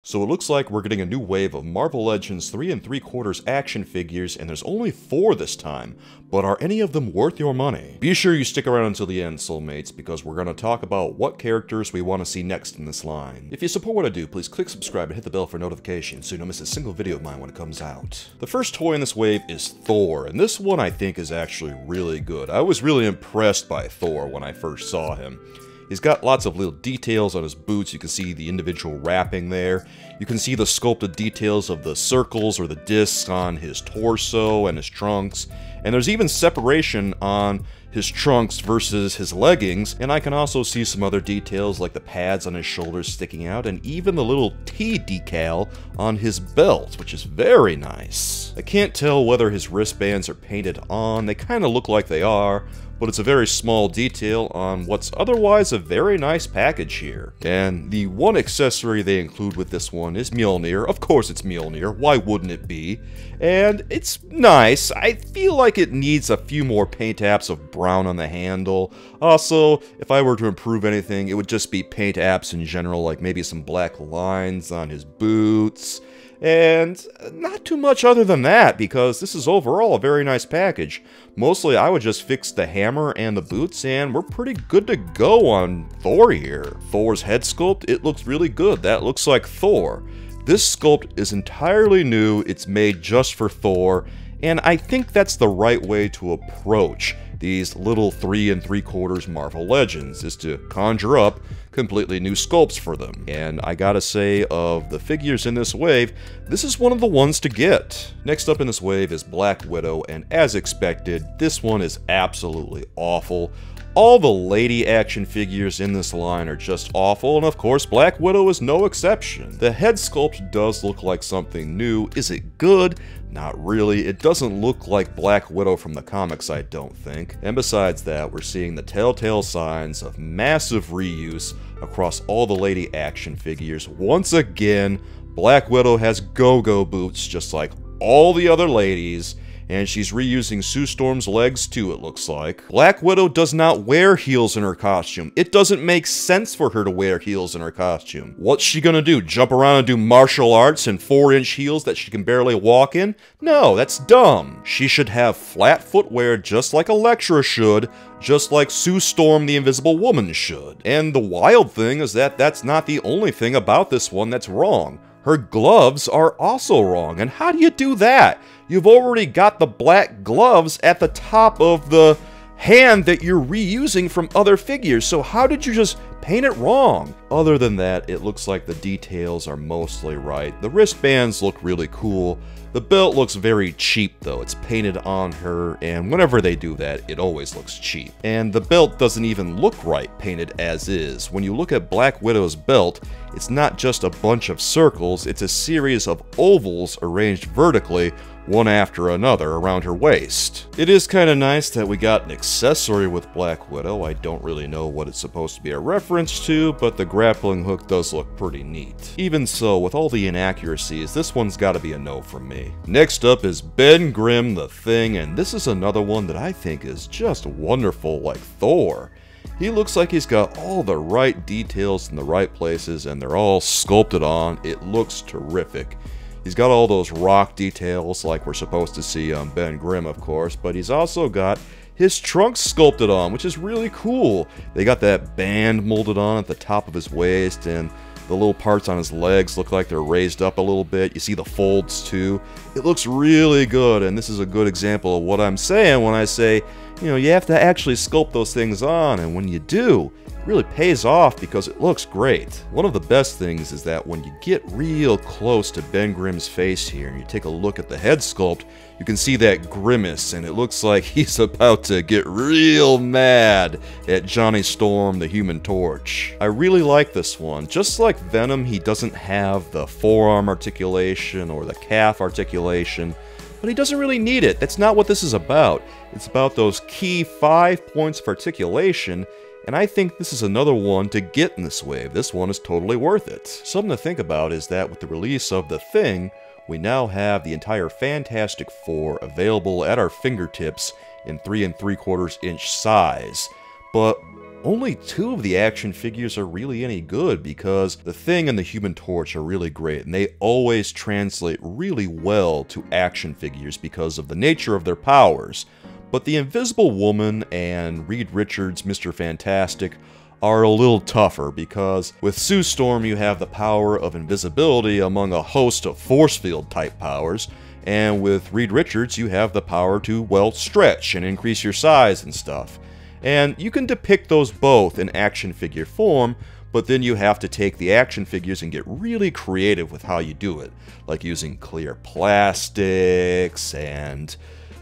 So it looks like we're getting a new wave of Marvel Legends 3 3/4 action figures, and there's only 4 this time, but are any of them worth your money? Be sure you stick around until the end, soulmates, because we're going to talk about what characters we want to see next in this line. If you support what I do, please click subscribe and hit the bell for notifications so you don't miss a single video of mine when it comes out. The first toy in this wave is Thor, and this one I think is actually really good. I was really impressed by Thor when I first saw him. He's got lots of little details on his boots. You can see the individual wrapping there. You can see the sculpted details of the circles or the discs on his torso and his trunks. And there's even separation on his trunks versus his leggings. And I can also see some other details like the pads on his shoulders sticking out and even the little T decal on his belt, which is very nice. I can't tell whether his wristbands are painted on. They kind of look like they are, but it's a very small detail on what's otherwise a very nice package here. And the one accessory they include with this one is Mjolnir. Of course it's Mjolnir, why wouldn't it be? And it's nice. I feel like it needs a few more paint apps of brown on the handle. Also, if I were to improve anything, it would just be paint apps in general, like maybe some black lines on his boots. And not too much other than that, because this is overall a very nice package. Mostly I would just fix the hammer and the boots and we're pretty good to go on Thor here. Thor's head sculpt, it looks really good. That looks like Thor. This sculpt is entirely new, it's made just for Thor, and I think that's the right way to approach these little 3 3/4 Marvel Legends, is to conjure up completely new sculpts for them. And I gotta say, of the figures in this wave, this is one of the ones to get. Next up in this wave is Black Widow, and as expected, this one is absolutely awful. All the lady action figures in this line are just awful, and of course Black Widow is no exception. The head sculpt does look like something new. Is it good? Not really. It doesn't look like Black Widow from the comics, I don't think. And besides that, we're seeing the telltale signs of massive reuse across all the lady action figures. Once again, Black Widow has go-go boots just like all the other ladies, and she's reusing Sue Storm's legs too, it looks like. Black Widow does not wear heels in her costume. It doesn't make sense for her to wear heels in her costume. What's she gonna do, jump around and do martial arts in 4-inch heels that she can barely walk in? No, that's dumb. She should have flat footwear just like Elektra should, just like Sue Storm the Invisible Woman should. And the wild thing is that that's not the only thing about this one that's wrong. Her gloves are also wrong, and how do you do that? You've already got the black gloves at the top of the hand that you're reusing from other figures, so how did you just paint it wrong? Other than that, it looks like the details are mostly right. The wristbands look really cool. The belt looks very cheap though. It's painted on her, and whenever they do that, it always looks cheap. And the belt doesn't even look right painted as is. When you look at Black Widow's belt, it's not just a bunch of circles, it's a series of ovals arranged vertically, one after another, around her waist. It is kind of nice that we got an accessory with Black Widow. I don't really know what it's supposed to be a reference to, but the grappling hook does look pretty neat. Even so, with all the inaccuracies, this one's gotta be a no from me. Next up is Grimm the Thing, and this is another one that I think is just wonderful like Thor. He looks like he's got all the right details in the right places, and they're all sculpted on. It looks terrific. He's got all those rock details like we're supposed to see on Grimm, of course, but he's also got his trunks sculpted on, which is really cool. They got that band molded on at the top of his waist, and the little parts on his legs look like they're raised up a little bit. You see the folds too. It looks really good, and this is a good example of what I'm saying when I say, you know, you have to actually sculpt those things on, and when you do, it really pays off because it looks great. One of the best things is that when you get real close to Grimm's face here and you take a look at the head sculpt, you can see that grimace, and it looks like he's about to get real mad at Johnny Storm the Human Torch. I really like this one. Just like Venom, he doesn't have the forearm articulation or the calf articulation, but he doesn't really need it. That's not what this is about. It's about those key 5 points of articulation, and I think this is another one to get in this wave. This one is totally worth it. Something to think about is that with the release of The Thing, we now have the entire Fantastic Four available at our fingertips in 3 3/4 inch size. But only 2 of the action figures are really any good because the Thing and the Human Torch are really great, and they always translate really well to action figures because of the nature of their powers. But the Invisible Woman and Reed Richards' Mr. Fantastic are a little tougher because with Sue Storm you have the power of invisibility among a host of force field type powers, and with Reed Richards you have the power to, well, stretch and increase your size and stuff. And you can depict those both in action figure form, but then you have to take the action figures and get really creative with how you do it, like using clear plastics and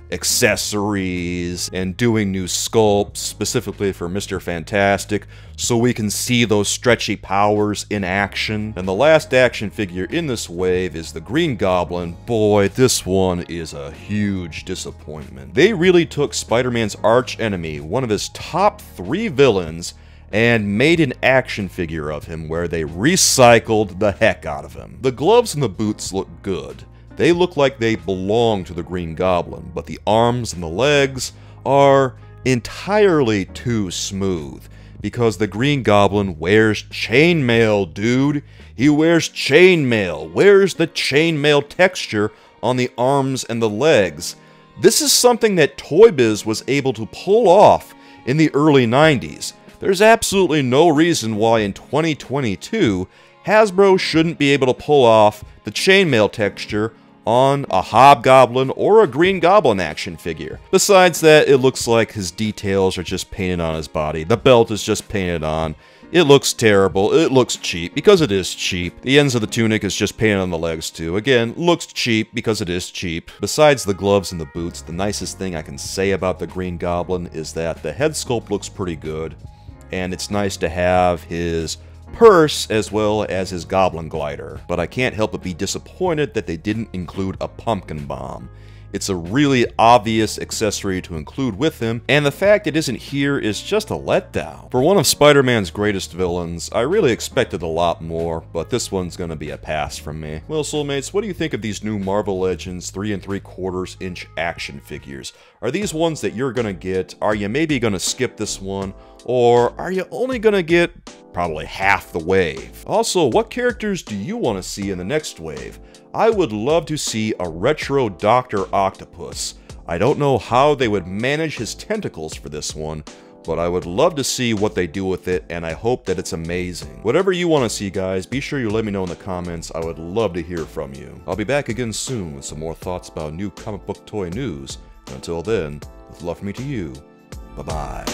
accessories and doing new sculpts specifically for Mr. Fantastic so we can see those stretchy powers in action. And the last action figure in this wave is the Green Goblin. Boy, this one is a huge disappointment. They really took Spider-Man's arch enemy, one of his top 3 villains, and made an action figure of him where they recycled the heck out of him. The gloves and the boots look good. They look like they belong to the Green Goblin, but the arms and the legs are entirely too smooth because the Green Goblin wears chainmail, dude. He wears chainmail. Where's the chainmail texture on the arms and the legs? This is something that Toy Biz was able to pull off in the early 90s. There's absolutely no reason why in 2022 Hasbro shouldn't be able to pull off the chainmail texture on a Hobgoblin or a Green Goblin action figure. Besides that, it looks like his details are just painted on his body. The belt is just painted on. It looks terrible. It looks cheap because it is cheap. The ends of the tunic is just painted on the legs too. Again, looks cheap because it is cheap. Besides the gloves and the boots, the nicest thing I can say about the Green Goblin is that the head sculpt looks pretty good, and it's nice to have his purse as well as his goblin glider, but I can't help but be disappointed that they didn't include a pumpkin bomb. It's a really obvious accessory to include with him, and the fact it isn't here is just a letdown. For one of Spider-Man's greatest villains, I really expected a lot more, but this one's gonna be a pass from me. Well, Soulmates, what do you think of these new Marvel Legends 3 3/4 inch action figures? Are these ones that you're gonna get? Are you maybe gonna skip this one? Or are you only gonna get probably half the wave? Also, what characters do you want to see in the next wave? I would love to see a retro Dr. Octopus. I don't know how they would manage his tentacles for this one, but I would love to see what they do with it, and I hope that it's amazing. Whatever you want to see, guys, be sure you let me know in the comments. I would love to hear from you. I'll be back again soon with some more thoughts about new comic book toy news. And until then, with love from me to you, bye-bye.